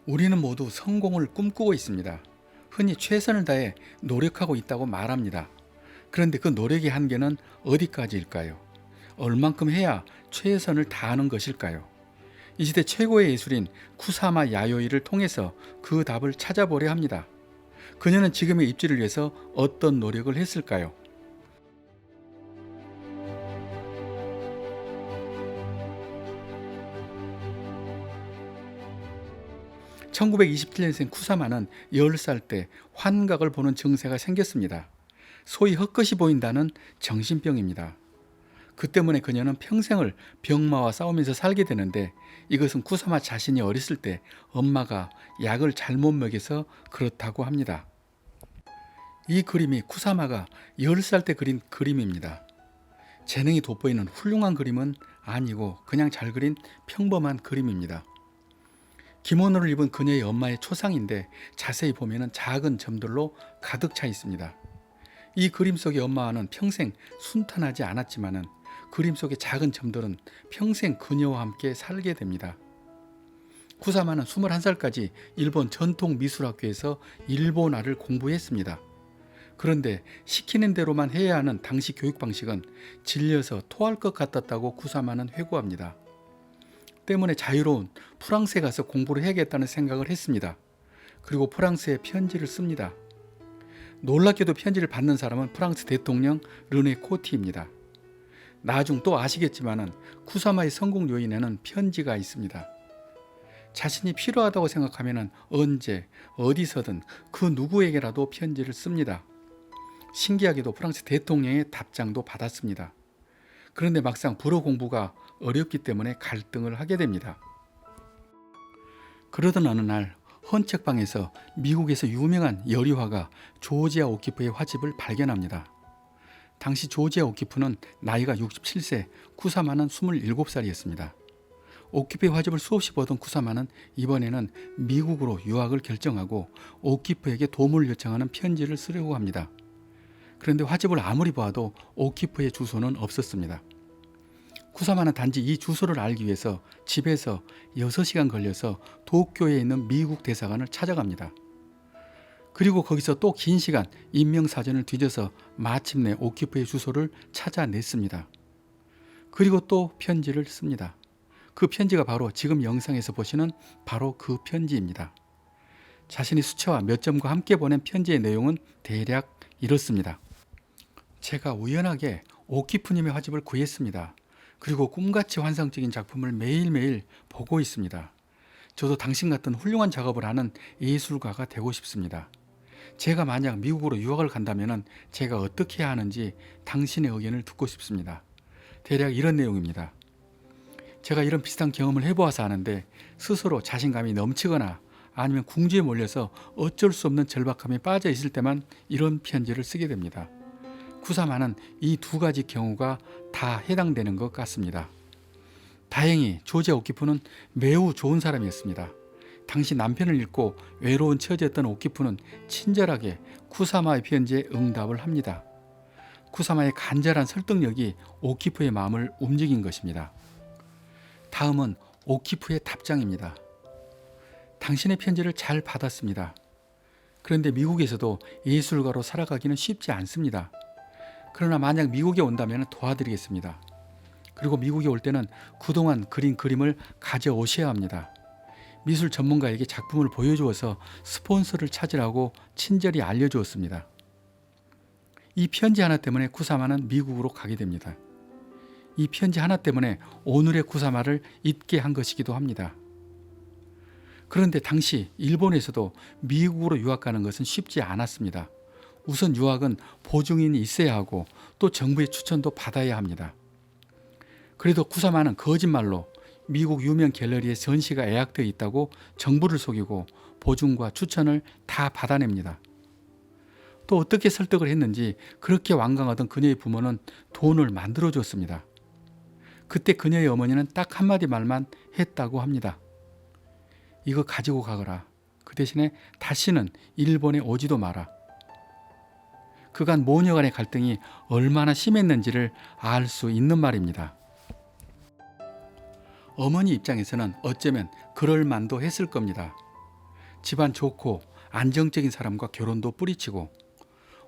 우리는 모두 성공을 꿈꾸고 있습니다. 흔히 최선을 다해 노력하고 있다고 말합니다. 그런데 그 노력의 한계는 어디까지일까요? 얼만큼 해야 최선을 다하는 것일까요? 이 시대 최고의 예술인 쿠사마 야요이를 통해서 그 답을 찾아보려 합니다. 그녀는 지금의 입지를 위해서 어떤 노력을 했을까요? 1927년생 쿠사마는 10살 때 환각을 보는 증세가 생겼습니다. 소위 헛것이 보인다는 정신병입니다. 그 때문에 그녀는 평생을 병마와 싸우면서 살게 되는데, 이것은 쿠사마 자신이 어렸을 때 엄마가 약을 잘못 먹여서 그렇다고 합니다. 이 그림이 쿠사마가 10살 때 그린 그림입니다. 재능이 돋보이는 훌륭한 그림은 아니고 그냥 잘 그린 평범한 그림입니다. 기모노를 입은 그녀의 엄마의 초상인데 자세히 보면 작은 점들로 가득 차 있습니다. 이 그림 속의 엄마와는 평생 순탄하지 않았지만 그림 속의 작은 점들은 평생 그녀와 함께 살게 됩니다. 쿠사마는 21살까지 일본 전통미술학교에서 일본어를 공부했습니다. 그런데 시키는 대로만 해야 하는 당시 교육 방식은 질려서 토할 것 같았다고 쿠사마는 회고합니다. 때문에 자유로운 프랑스에 가서 공부를 해야겠다는 생각을 했습니다. 그리고 프랑스에 편지를 씁니다. 놀랍게도 편지를 받는 사람은 프랑스 대통령 르네 코티입니다. 나중 또 아시겠지만 쿠사마의 성공 요인에는 편지가 있습니다. 자신이 필요하다고 생각하면 언제 어디서든 그 누구에게라도 편지를 씁니다. 신기하게도 프랑스 대통령의 답장도 받았습니다. 그런데 막상 불어 공부가 어렵기 때문에 갈등을 하게 됩니다. 그러던 어느 날 헌책방에서 미국에서 유명한 여리화가 조지아 오키프의 화집을 발견합니다. 당시 조지아 오키프는 나이가 67세, 쿠사마는 27살이었습니다. 오키프의 화집을 수없이 보던 쿠사마는 이번에는 미국으로 유학을 결정하고 오키프에게 도움을 요청하는 편지를 쓰려고 합니다. 그런데 화집을 아무리 봐도 오키프의 주소는 없었습니다. 쿠사마는 단지 이 주소를 알기 위해서 집에서 6시간 걸려서 도쿄에 있는 미국 대사관을 찾아갑니다. 그리고 거기서 또 긴 시간 인명사전을 뒤져서 마침내 오키프의 주소를 찾아냈습니다. 그리고 또 편지를 씁니다. 그 편지가 바로 지금 영상에서 보시는 바로 그 편지입니다. 자신의 수채화 몇 점과 함께 보낸 편지의 내용은 대략 이렇습니다. 제가 우연하게 오키프님의 화집을 구했습니다. 그리고 꿈같이 환상적인 작품을 매일매일 보고 있습니다. 저도 당신 같은 훌륭한 작업을 하는 예술가가 되고 싶습니다. 제가 만약 미국으로 유학을 간다면 제가 어떻게 해야 하는지 당신의 의견을 듣고 싶습니다. 대략 이런 내용입니다. 제가 이런 비슷한 경험을 해보아서 아는데 스스로 자신감이 넘치거나 아니면 궁지에 몰려서 어쩔 수 없는 절박함에 빠져 있을 때만 이런 편지를 쓰게 됩니다. 쿠사마는 이 두 가지 경우가 다 해당되는 것 같습니다. 다행히 조지아 오키프는 매우 좋은 사람이었습니다. 당시 남편을 잃고 외로운 처지였던 오키프는 친절하게 쿠사마의 편지에 응답을 합니다. 쿠사마의 간절한 설득력이 오키프의 마음을 움직인 것입니다. 다음은 오키프의 답장입니다. 당신의 편지를 잘 받았습니다. 그런데 미국에서도 예술가로 살아가기는 쉽지 않습니다. 그러나 만약 미국에 온다면 도와드리겠습니다. 그리고 미국에 올 때는 그동안 그린 그림을 가져오셔야 합니다. 미술 전문가에게 작품을 보여주어서 스폰서를 찾으라고 친절히 알려주었습니다. 이 편지 하나 때문에 쿠사마는 미국으로 가게 됩니다. 이 편지 하나 때문에 오늘의 쿠사마를 잊게 한 것이기도 합니다. 그런데 당시 일본에서도 미국으로 유학 가는 것은 쉽지 않았습니다. 우선 유학은 보증인이 있어야 하고 또 정부의 추천도 받아야 합니다. 그래도 쿠사마는 거짓말로 미국 유명 갤러리에 전시가 예약되어 있다고 정부를 속이고 보증과 추천을 다 받아냅니다. 또 어떻게 설득을 했는지 그렇게 완강하던 그녀의 부모는 돈을 만들어 줬습니다. 그때 그녀의 어머니는 딱 한마디 말만 했다고 합니다. 이거 가지고 가거라. 그 대신에 다시는 일본에 오지도 마라. 그간 모녀 간의 갈등이 얼마나 심했는지를 알 수 있는 말입니다. 어머니 입장에서는 어쩌면 그럴 만도 했을 겁니다. 집안 좋고 안정적인 사람과 결혼도 뿌리치고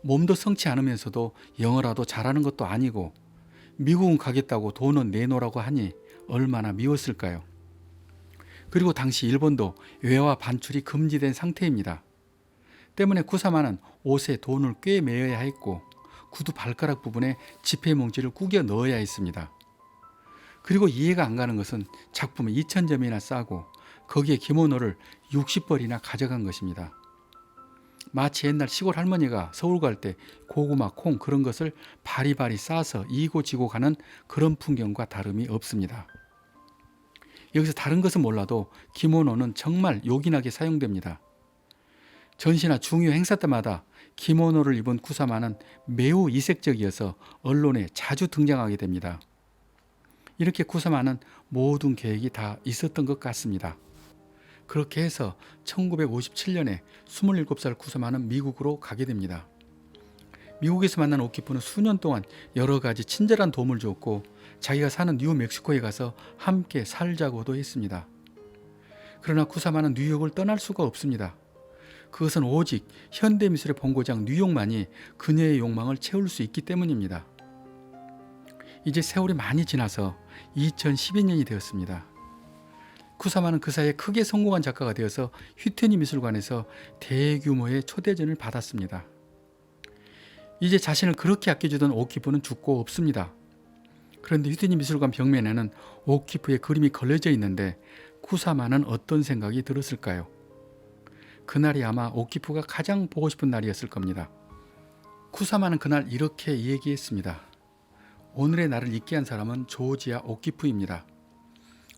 몸도 성치 않으면서도 영어라도 잘하는 것도 아니고 미국은 가겠다고 돈은 내놓으라고 하니 얼마나 미웠을까요? 그리고 당시 일본도 외화 반출이 금지된 상태입니다. 때문에 쿠사마는 옷에 돈을 꽤 매어야 했고 구두 발가락 부분에 지폐뭉치를 구겨 넣어야 했습니다. 그리고 이해가 안 가는 것은 작품이 2,000점이나 싸고 거기에 기모노를 60벌이나 가져간 것입니다. 마치 옛날 시골 할머니가 서울 갈 때 고구마, 콩 그런 것을 바리바리 싸서 이고 지고 가는 그런 풍경과 다름이 없습니다. 여기서 다른 것은 몰라도 기모노는 정말 요긴하게 사용됩니다. 전시나 중요 행사 때마다 기모노를 입은 쿠사마는 매우 이색적이어서 언론에 자주 등장하게 됩니다. 이렇게 쿠사마는 모든 계획이 다 있었던 것 같습니다. 그렇게 해서 1957년에 27살 쿠사마는 미국으로 가게 됩니다. 미국에서 만난 오키프는 수년 동안 여러 가지 친절한 도움을 주었고 자기가 사는 뉴멕시코에 가서 함께 살자고도 했습니다. 그러나 쿠사마는 뉴욕을 떠날 수가 없습니다. 그것은 오직 현대미술의 본고장 뉴욕만이 그녀의 욕망을 채울 수 있기 때문입니다. 이제 세월이 많이 지나서 2012년이 되었습니다. 쿠사마는 그 사이에 크게 성공한 작가가 되어서 휘트니 미술관에서 대규모의 초대전을 받았습니다. 이제 자신을 그렇게 아껴주던 오키프는 죽고 없습니다. 그런데 휘트니 미술관 벽면에는 오키프의 그림이 걸려져 있는데 쿠사마는 어떤 생각이 들었을까요? 그날이 아마 오키프가 가장 보고 싶은 날이었을 겁니다. 쿠사마는 그날 이렇게 얘기했습니다. 오늘의 나를 잊게 한 사람은 조지아 오키프입니다.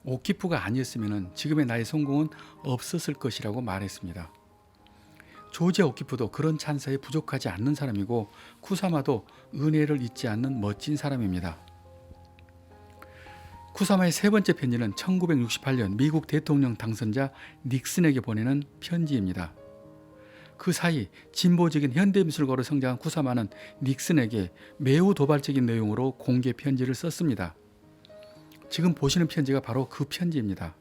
오키프가 아니었으면 지금의 나의 성공은 없었을 것이라고 말했습니다. 조지아 오키프도 그런 찬사에 부족하지 않는 사람이고 쿠사마도 은혜를 잊지 않는 멋진 사람입니다. 쿠사마의 세 번째 편지는 1968년 미국 대통령 당선자 닉슨에게 보내는 편지입니다. 그 사이 진보적인 현대미술가로 성장한 쿠사마는 닉슨에게 매우 도발적인 내용으로 공개 편지를 썼습니다. 지금 보시는 편지가 바로 그 편지입니다.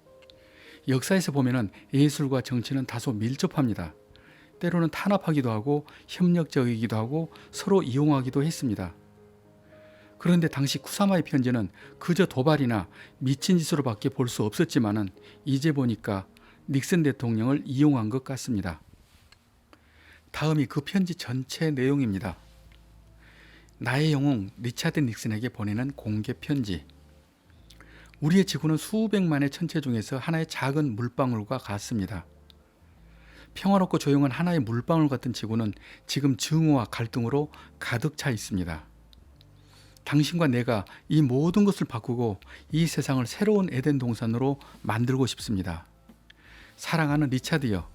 역사에서 보면 예술과 정치는 다소 밀접합니다. 때로는 탄압하기도 하고 협력적이기도 하고 서로 이용하기도 했습니다. 그런데 당시 쿠사마의 편지는 그저 도발이나 미친 짓으로밖에 볼 수 없었지만은 이제 보니까 닉슨 대통령을 이용한 것 같습니다. 다음이 그 편지 전체 내용입니다. 나의 영웅 리차드 닉슨에게 보내는 공개 편지. 우리의 지구는 수백만의 천체 중에서 하나의 작은 물방울과 같습니다. 평화롭고 조용한 하나의 물방울 같은 지구는 지금 증오와 갈등으로 가득 차 있습니다. 당신과 내가 이 모든 것을 바꾸고 이 세상을 새로운 에덴 동산으로 만들고 싶습니다. 사랑하는 리차드여,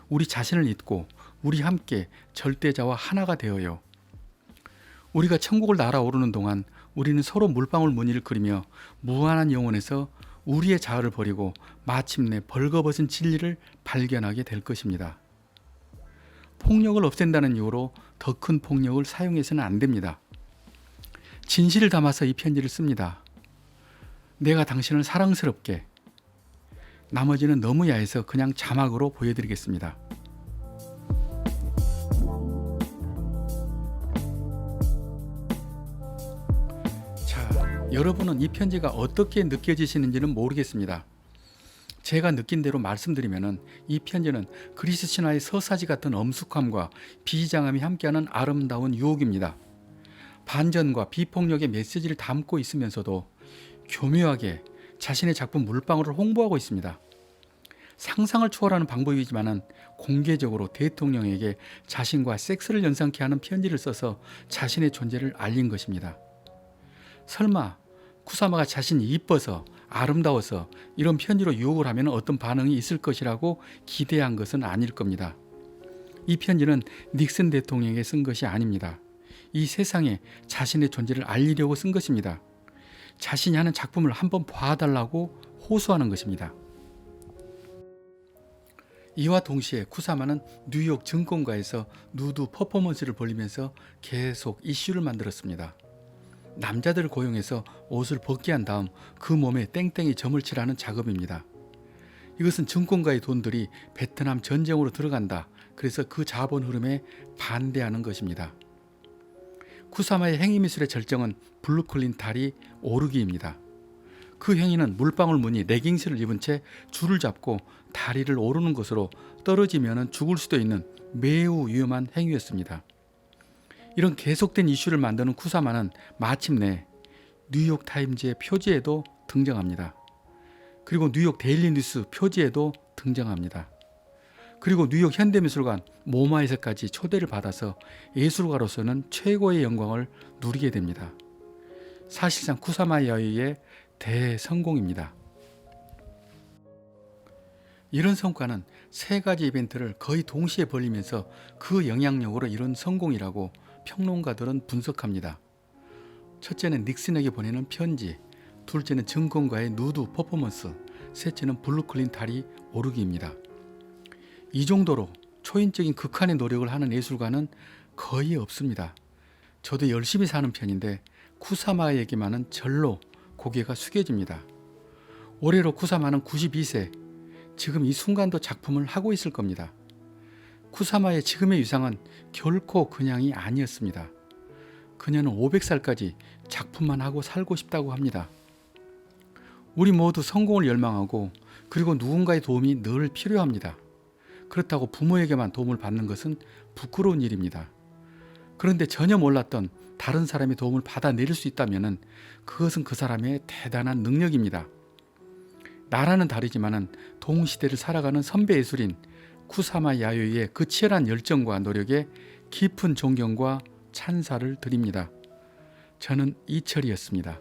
우리 자신을 잊고 우리 함께 절대자와 하나가 되어요. 우리가 천국을 날아오르는 동안 우리는 서로 물방울 무늬를 그리며 무한한 영혼에서 우리의 자아를 버리고 마침내 벌거벗은 진리를 발견하게 될 것입니다. 폭력을 없앤다는 이유로 더 큰 폭력을 사용해서는 안 됩니다. 진실을 담아서 이 편지를 씁니다. 내가 당신을 사랑스럽게. 나머지는 너무 야해서 그냥 자막으로 보여드리겠습니다. 자, 여러분은 이 편지가 어떻게 느껴지시는지는 모르겠습니다. 제가 느낀 대로 말씀드리면 이 편지는 그리스 신화의 서사지 같은 엄숙함과 비장함이 함께하는 아름다운 유혹입니다. 반전과 비폭력의 메시지를 담고 있으면서도 교묘하게 자신의 작품 물방울을 홍보하고 있습니다. 상상을 초월하는 방법이지만 공개적으로 대통령에게 자신과 섹스를 연상케 하는 편지를 써서 자신의 존재를 알린 것입니다. 설마 쿠사마가 자신이 이뻐서 아름다워서 이런 편지로 유혹을 하면 어떤 반응이 있을 것이라고 기대한 것은 아닐 겁니다. 이 편지는 닉슨 대통령에게 쓴 것이 아닙니다. 이 세상에 자신의 존재를 알리려고 쓴 것입니다. 자신이 하는 작품을 한번 봐달라고 호소하는 것입니다. 이와 동시에 쿠사마는 뉴욕 증권가에서 누드 퍼포먼스를 벌리면서 계속 이슈를 만들었습니다. 남자들을 고용해서 옷을 벗게 한 다음 그 몸에 땡땡이 점을 칠하는 작업입니다. 이것은 증권가의 돈들이 베트남 전쟁으로 들어간다. 그래서 그 자본 흐름에 반대하는 것입니다. 쿠사마의 행위미술의 절정은 블루클린 다리 오르기입니다. 그 행위는 물방울 무늬 레깅스를 입은 채 줄을 잡고 다리를 오르는 것으로 떨어지면 죽을 수도 있는 매우 위험한 행위였습니다. 이런 계속된 이슈를 만드는 쿠사마는 마침내 뉴욕 타임즈의 표지에도 등장합니다. 그리고 뉴욕 데일리 뉴스 표지에도 등장합니다. 그리고 뉴욕 현대미술관 모마에서까지 초대를 받아서 예술가로서는 최고의 영광을 누리게 됩니다. 사실상 쿠사마 야유의 대성공입니다. 이런 성과는 세 가지 이벤트를 거의 동시에 벌리면서 그 영향력으로 이룬 성공이라고 평론가들은 분석합니다. 첫째는 닉슨에게 보내는 편지, 둘째는 증권가의 누드 퍼포먼스, 셋째는 블루클린 다리 오르기입니다. 이 정도로 초인적인 극한의 노력을 하는 예술가는 거의 없습니다. 저도 열심히 사는 편인데 쿠사마에게만은 절로 고개가 숙여집니다. 올해로 쿠사마는 92세, 지금 이 순간도 작품을 하고 있을 겁니다. 쿠사마의 지금의 위상은 결코 그냥이 아니었습니다. 그녀는 500살까지 작품만 하고 살고 싶다고 합니다. 우리 모두 성공을 열망하고 그리고 누군가의 도움이 늘 필요합니다. 그렇다고 부모에게만 도움을 받는 것은 부끄러운 일입니다. 그런데 전혀 몰랐던 다른 사람의 도움을 받아내릴 수 있다면 그것은 그 사람의 대단한 능력입니다. 나라는 다르지만 동시대를 살아가는 선배 예술인 쿠사마 야요이의 그 치열한 열정과 노력에 깊은 존경과 찬사를 드립니다. 저는 이철이었습니다.